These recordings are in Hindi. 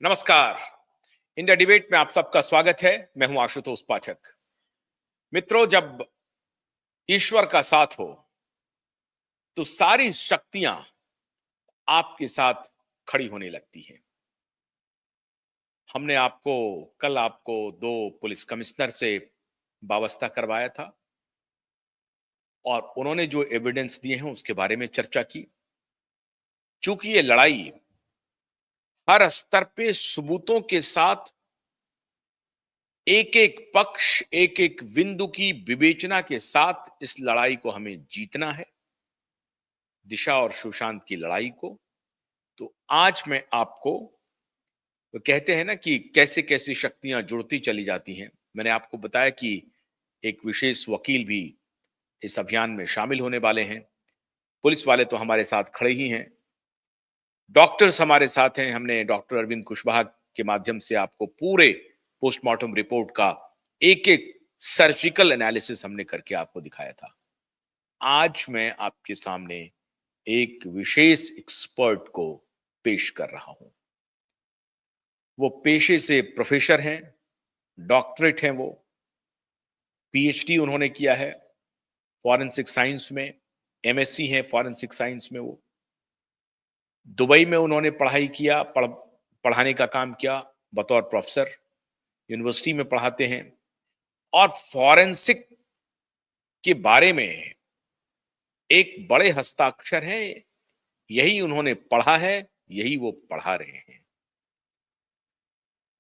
नमस्कार। इंडिया डिबेट में आप सबका स्वागत है। मैं हूं आशुतोष पाठक। मित्रों, जब ईश्वर का साथ हो तो सारी शक्तियां आपके साथ खड़ी होने लगती हैं। हमने कल आपको दो पुलिस कमिश्नर से वाबस्ता करवाया था और उन्होंने जो एविडेंस दिए हैं उसके बारे में चर्चा की। चूंकि ये लड़ाई हर स्तर पे सबूतों के साथ एक एक पक्ष, एक एक बिंदु की विवेचना के साथ इस लड़ाई को हमें जीतना है, दिशा और सुशांत की लड़ाई को। तो आज मैं आपको, तो कहते हैं ना कि कैसे कैसे शक्तियां जुड़ती चली जाती हैं। मैंने आपको बताया कि एक विशेष वकील भी इस अभियान में शामिल होने वाले हैं। पुलिस वाले तो हमारे साथ खड़े ही हैं, डॉक्टर्स हमारे साथ हैं। हमने डॉक्टर अरविंद कुशवाहा के माध्यम से आपको पूरे पोस्टमार्टम रिपोर्ट का एक एक सर्जिकल एनालिसिस हमने करके आपको दिखाया था। आज मैं आपके सामने एक विशेष एक्सपर्ट को पेश कर रहा हूं। वो पेशे से प्रोफेसर हैं, डॉक्टरेट हैं, वो पीएचडी उन्होंने किया है फॉरेंसिक साइंस में, एमएससी हैं फॉरेंसिक साइंस में। वो दुबई में उन्होंने पढ़ाई किया, पढ़ाने का काम किया बतौर प्रोफेसर, यूनिवर्सिटी में पढ़ाते हैं और फॉरेंसिक के बारे में एक बड़े हस्ताक्षर हैं। यही उन्होंने पढ़ा है, यही वो पढ़ा रहे हैं।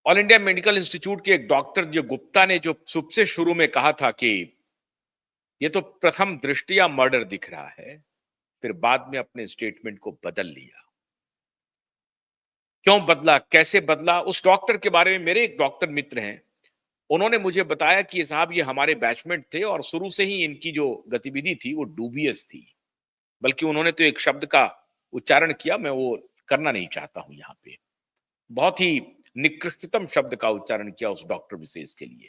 ऑल इंडिया मेडिकल इंस्टीट्यूट के एक डॉक्टर जो गुप्ता ने जो सबसे शुरू में कहा था कि ये तो प्रथम दृष्टया मर्डर दिख रहा है, फिर बाद में अपने स्टेटमेंट को बदल लिया। क्यों बदला, कैसे बदला, उस डॉक्टर के बारे में मेरे एक डॉक्टर मित्र हैं, उन्होंने मुझे बताया कि साहब ये हमारे बैचमेट थे और शुरू से ही इनकी जो गतिविधि थी वो डूबियस थी। बल्कि उन्होंने तो एक शब्द का उच्चारण किया, मैं वो करना नहीं चाहता हूं यहां पे, बहुत ही निकृष्टतम शब्द का उच्चारण किया उस डॉक्टर विशेष के लिए।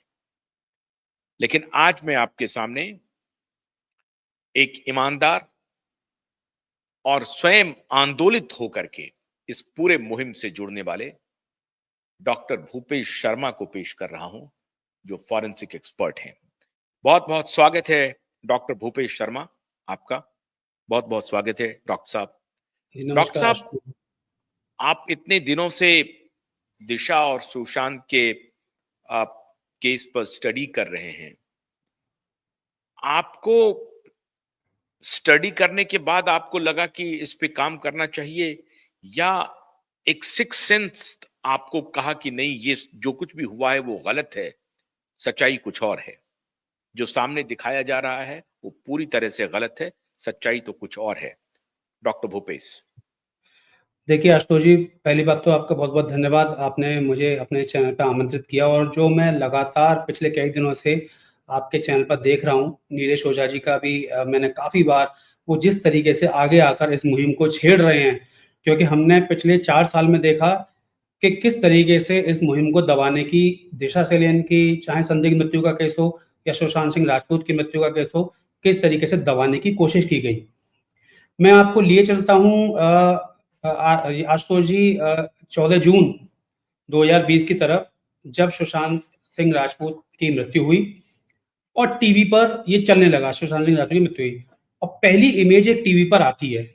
लेकिन आज मैं आपके सामने एक ईमानदार और स्वयं आंदोलित होकर के इस पूरे मुहिम से जुड़ने वाले डॉक्टर भूपेश शर्मा को पेश कर रहा हूं, जो फॉरेंसिक एक्सपर्ट हैं। बहुत बहुत स्वागत है डॉक्टर भूपेश शर्मा, आपका बहुत बहुत स्वागत है डॉक्टर साहब। डॉक्टर साहब, आप इतने दिनों से दिशा और सुशांत के आप केस पर स्टडी कर रहे हैं। आपको स्टडी करने के बाद आपको लगा कि इस पे काम करना चाहिए, या एक सिक्स सेंस आपको कहा कि नहीं, ये जो कुछ भी हुआ है वो गलत है, सच्चाई कुछ और है, जो सामने दिखाया जा रहा है वो पूरी तरह से गलत है, सच्चाई तो कुछ और है? डॉक्टर भूपेश। देखिए आशुतोष जी, पहली बात तो आपका बहुत बहुत धन्यवाद, आपने मुझे अपने चैनल पर आमंत्रित किया। और जो मैं लगातार पिछले कई दिनों से आपके चैनल पर देख रहा हूँ, नीलेश ओझा जी का भी मैंने काफ़ी बार, वो जिस तरीके से आगे आकर इस मुहिम को छेड़ रहे हैं, क्योंकि हमने पिछले 4 साल में देखा कि किस तरीके से इस मुहिम को दबाने की, दिशा सेलेन की चाहे संदिग्ध मृत्यु का केस हो या सुशांत सिंह राजपूत की मृत्यु का केस हो, किस तरीके से दबाने की कोशिश की गई। मैं आपको लिए चलता हूँ आशुतोष जी, 14 जून 2020 की तरफ, जब सुशांत सिंह राजपूत की मृत्यु हुई और टीवी पर ये चलने लगा, सुशांत सिंह राजपूत की मृत्यु हुई और पहली इमेज एक टीवी पर आती है।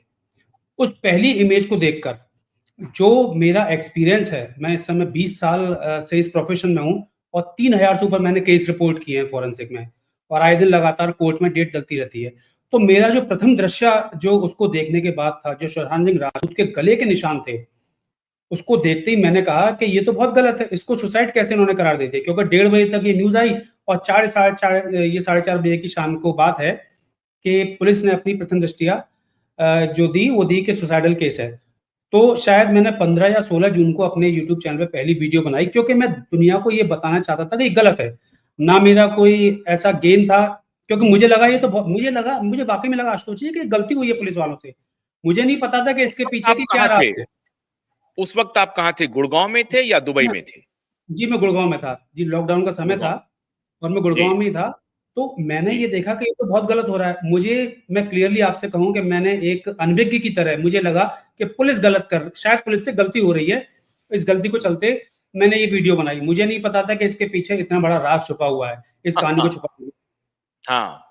उस पहली इमेज को देखकर जो मेरा एक्सपीरियंस है, मैं इस समय 20 साल से इस प्रोफेशन में हूँ और 3000 से ऊपर मैंने केस रिपोर्ट किए हैं फॉरेंसिक में, और आए दिन लगातार कोर्ट में डेट डलती रहती है। तो मेरा जो प्रथम दृश्य जो उसको देखने के बाद था, जो सुशांत सिंह राजपूत के गले के निशान थे, उसको देखते ही मैंने कहा कि ये तो बहुत गलत है, इसको सुसाइड कैसे इन्होंने करार दे दिया। क्योंकि 1:30 बजे तक ये न्यूज आई और 4:30 बजे की शाम को बात है कि पुलिस ने अपनी प्रथम दृष्टिया जो दी वो दी कि सुसाइडल केस है। तो शायद मैंने 15 या 16 जून को अपने यूट्यूब चैनल पे पहली वीडियो बनाई, क्योंकि मैं दुनिया को ये बताना चाहता था कि ये गलत है। ना मेरा कोई ऐसा गेन था, क्योंकि मुझे लगा ये तो मुझे वाकई में लगा आशुतोष जी कि गलती हुई है पुलिस वालों से। मुझे नहीं पता था कि इसके पीछे की क्या राज है। उस वक्त आप कहाँ थे? गुड़गांव में थे या दुबई में थे? जी, मैं गुड़गांव में था। जी, लॉकडाउन का समय था और मैं गुड़गांव में ही था। तो मैंने ये देखा कि ये तो बहुत गलत हो रहा है। मैं क्लियरली आपसे कहूँ कि मैंने एक अनभिज्ञ की तरह मुझे लगा कि शायद पुलिस से गलती हो रही है, इस गलती को चलते मैंने ये वीडियो बनाई। मुझे नहीं पता था कि इसके पीछे इतना बड़ा राज छुपा हुआ है, इस कहानी को छुपा। हाँ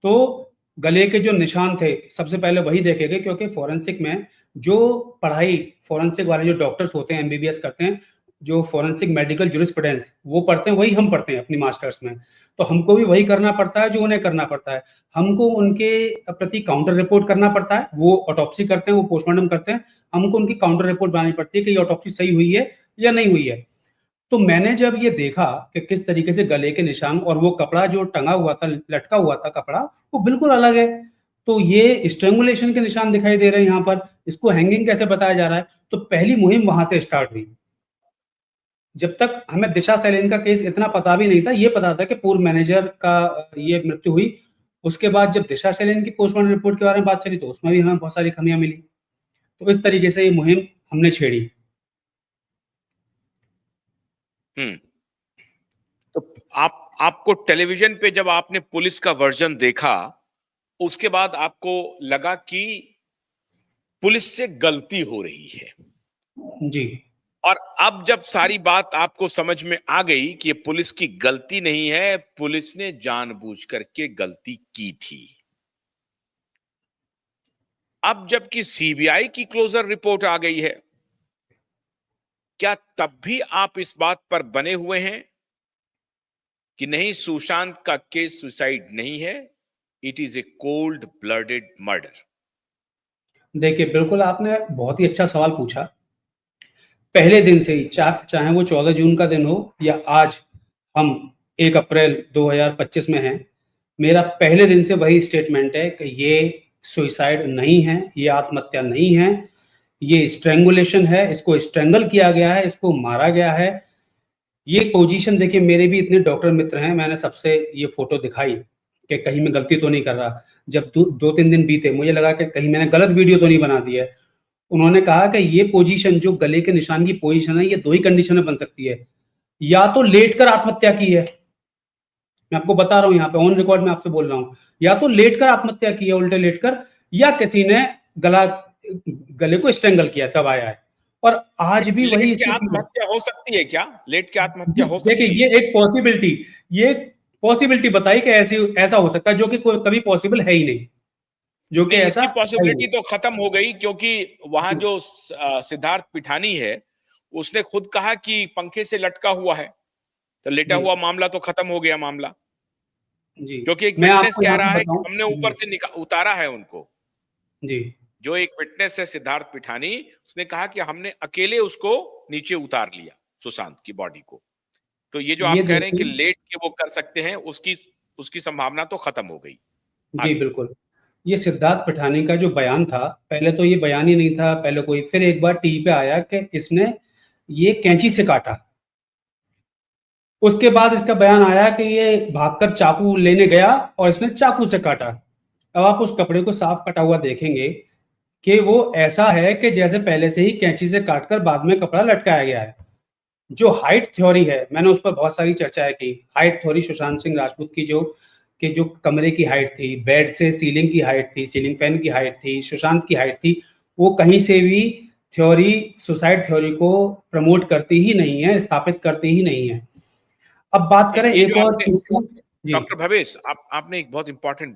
तो गले के जो निशान थे सबसे पहले वही देखे गए, क्योंकि फोरेंसिक में जो पढ़ाई फोरेंसिक वाले जो डॉक्टर्स होते हैं, एमबीबीएस करते हैं, जो फोरेंसिक मेडिकल जूरिस्प्रूडेंस वो पढ़ते हैं, वही हम पढ़ते हैं अपनी मास्टर्स में। तो हमको भी वही करना पड़ता है जो उन्हें करना पड़ता है। हमको उनके प्रति काउंटर रिपोर्ट करना पड़ता है। वो ऑटोप्सी करते हैं, वो पोस्टमार्टम करते हैं, हमको उनकी काउंटर रिपोर्ट बनानी पड़ती है कि ये ऑटोप्सी सही हुई है या नहीं हुई है। तो मैंने जब ये देखा कि किस तरीके से गले के निशान और वो कपड़ा जो टंगा हुआ था, लटका हुआ था कपड़ा, वो बिल्कुल अलग है। तो ये स्ट्रैंगुलेशन के निशान दिखाई दे रहे हैं यहाँ पर, इसको हैंगिंग कैसे बताया जा रहा है? तो पहली मुहिम वहां से स्टार्ट हुई। जब तक हमें दिशा सैलेन का केस इतना पता भी नहीं था, ये पता था कि पूर्व मैनेजर का ये मृत्यु हुई। उसके बाद जब दिशा सैलेन की पोस्टमार्टम रिपोर्ट के बारे में बात चली तो उसमें भी हमें बहुत सारी खामियां मिली। तो इस तरीके से ये मुहिम हमने छेड़ी। तो आपको टेलीविजन पे जब आपने पुलिस का वर्जन देखा, उसके बाद आपको लगा कि पुलिस से गलती हो रही है, जी और अब जब सारी बात आपको समझ में आ गई कि ये पुलिस की गलती नहीं है, पुलिस ने जानबूझ करके गलती की थी, अब जबकि सीबीआई की क्लोजर रिपोर्ट आ गई है, क्या तब भी आप इस बात पर बने हुए हैं कि नहीं, सुशांत का केस सुसाइड नहीं है, it is a cold blooded murder? देखिए, बिल्कुल आपने बहुत ही अच्छा सवाल पूछा। पहले दिन से ही चाहे वो 14 जून का दिन हो या आज हम 1 अप्रैल 2025 में हैं, मेरा पहले दिन से वही स्टेटमेंट है कि ये सुसाइड नहीं है, ये आत्महत्या नहीं है, ये स्ट्रैंगुलेशन है, इसको स्ट्रैंगल किया गया है, इसको मारा गया है। ये पोजीशन देखिए, मेरे भी इतने डॉक्टर मित्र हैं, मैंने सबसे ये फोटो दिखाई कि कहीं मैं गलती तो नहीं कर रहा। जब 2-3 दिन बीते, मुझे लगा कि कहीं मैंने गलत वीडियो तो नहीं बना दी है। उन्होंने कहा कि ये पोजीशन जो गले के निशान की पोजीशन है, ये 2 ही कंडीशन में बन सकती है। या तो लेटकर आत्महत्या की है, मैं आपको बता रहा हूँ यहाँ पे ऑन रिकॉर्ड में आपसे बोल रहा हूँ, या तो लेटकर आत्महत्या की है, उल्टे लेटकर, या किसी ने गले को स्ट्रेंगल किया, दबाया है। और आज भी लेट वही के स्थिति है। आत्महत्या हो सकती है क्या? लेट के आत्महत्या हो देखिए, सकती ये है? एक पॉसिबिलिटी, ये पॉसिबिलिटी बताई कि ऐसा हो सकता है, जो कि कभी पॉसिबल है ही नहीं, जो कि नहीं, ऐसा इसकी है ही पॉसिबिलिटी नहीं। तो खत्म हो गई, क्योंकि वहां जो सिद्धार्थ पिठानी है, उसने खुद कहा कि पंखे से लटका हुआ है, तो लेटा जी हुआ मामला तो खत्म हो गया मामला, जी, क्योंकि एक मैं विटनेस आपको कह यहाँ रहा पे है कि बताऊं। हमने ऊपर से उतारा है उनको। जी जो एक विटनेस है सिद्धार्थ पिठानी, उसने कहा कि हमने अकेले उसको नीचे उतार लिया, सुशांत की बॉडी को। तो ये जो ये आप कह रहे हैं कि देखिए, लेट के वो कर सकते हैं, उसकी उसकी संभावना तो खत्म हो गई। जी आगे। बिल्कुल। ये सिद्धार्थ पिठानी का जो बयान था, पहले तो ये बयान ही नहीं था, पहले कोई, फिर एक बार टीवी पे आया कि इसने ये कैंची से काटा। उसके बाद इसका बयान आया कि ये भागकर चाकू लेने गया और इसने चाकू से काटा। अब आप उस कपड़े को साफ कटा हुआ देखेंगे कि वो ऐसा है कि जैसे पहले से ही कैंची से काटकर बाद में कपड़ा लटकाया गया है। जो हाइट थ्योरी है, मैंने उस पर बहुत सारी चर्चाएं की। हाइट थ्योरी सुशांत सिंह राजपूत की जो कमरे की हाइट थी, बेड से सीलिंग की हाइट थी, सीलिंग फैन की हाइट थी, सुशांत की हाइट थी, वो कहीं से भी थ्योरी, सुसाइड थ्योरी को प्रमोट करती ही नहीं है, स्थापित करती ही नहीं है। अब बात नहीं, करें ये एक जो और आपने, चीज की। जी डॉक्टर भवेश, आपने एक बहुत इंपॉर्टेंट